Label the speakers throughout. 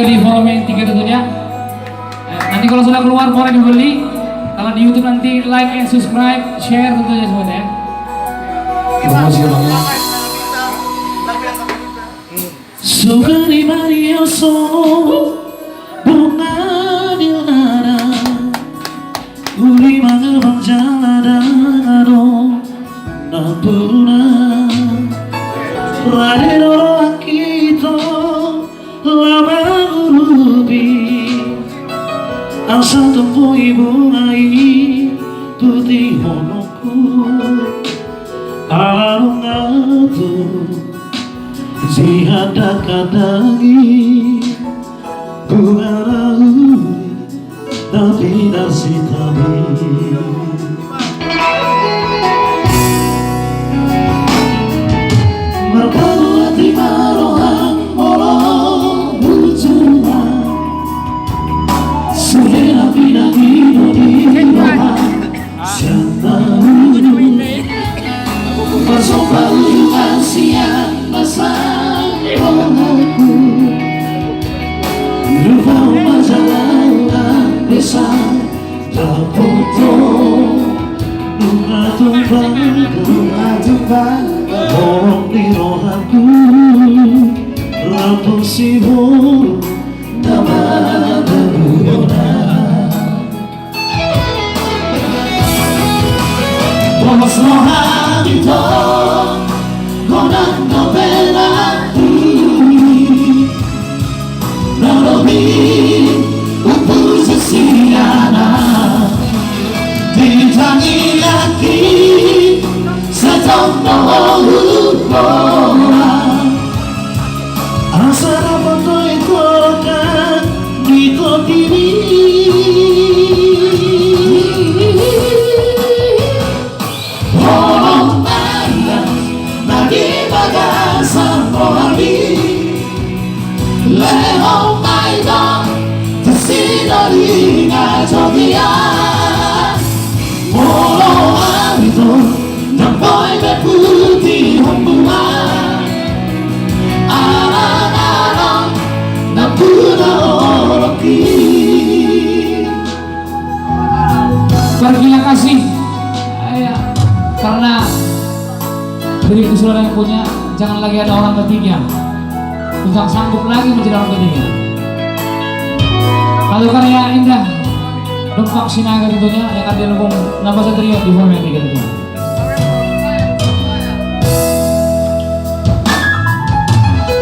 Speaker 1: Di forum yang 3 tentunya. Nanti kalau sudah keluar boleh dibeli. Kalau di YouTube nanti like and subscribe, share tentunya semuanya ya.
Speaker 2: Sugari marioso bunga di lara uli mangabang jaladaro napuna radero akito lama urubi asa tempo ibu ai putih honoku alungatu si ada kadangi bunga rauri tapi nasi tabi merkadu hati marohang molong bujuma suhena pinagi noni rohang siantaru masuk baluan siang masang rohangku lupa majalah desa terfoto bunga tumbang borong di rohangku rapuh sibuk nama berguna bos rohang itu konan novela Upur sesiana Ditangi lagi Setong nohulupora Asara foto ikorokan Dito diri Orang bayang Lagi bagasan rohani Lehong maidong Tersinolina jodia Molo arito Nampoy beputi hombua Alang-alang Nampuna oroki
Speaker 1: Terima kasih karena dari keseluruhan yang punya jangan lagi ada orang ketiga. Bukan sanggup lagi menjadi orang ketiga. Kalau karya indah Dumpak Sinaga tentunya yang akan dilengkung nama Satrio di forum yang 3 tentunya.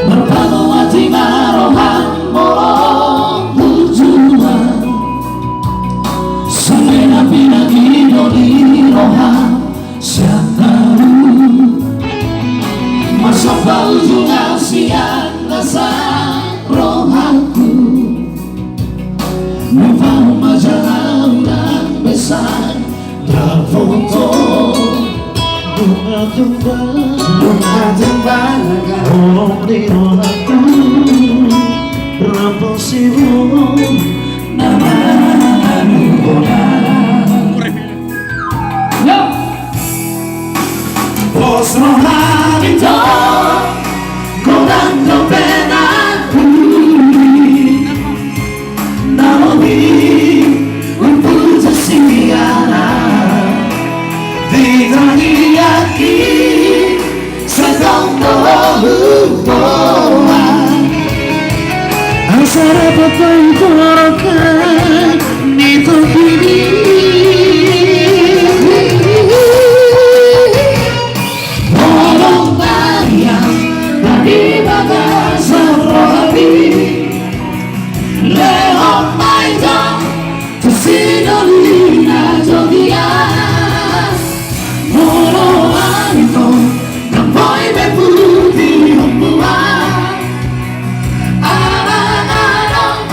Speaker 2: Berpadu hati marohang molong tujuan Samena pinagi noni rohang siantaru Masuk bau juga siang nasang rohangku Numpang majalah dan besar Rafoto bunga tumbang Borong di rohangku Rapuh sibuk nama nugona Bos rohang itu Kodang dopenaku Naomi Untuk sesiana Ditangi yaki Setong nohulupora Asara foto ikorokan Dito diri Lehong maidong Tersinolina jodia Moro arito Nampoy beputi hombua Alang-alang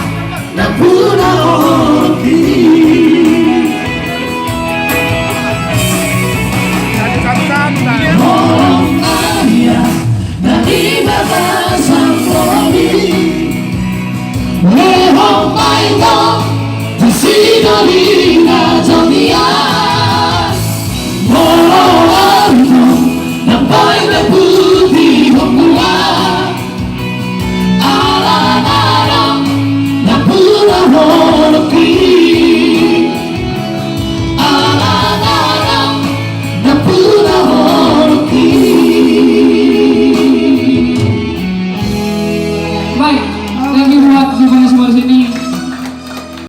Speaker 2: Nampuna oroki Morong ayah Nadi babasan rohani Lehong maidong Tersinolina jodia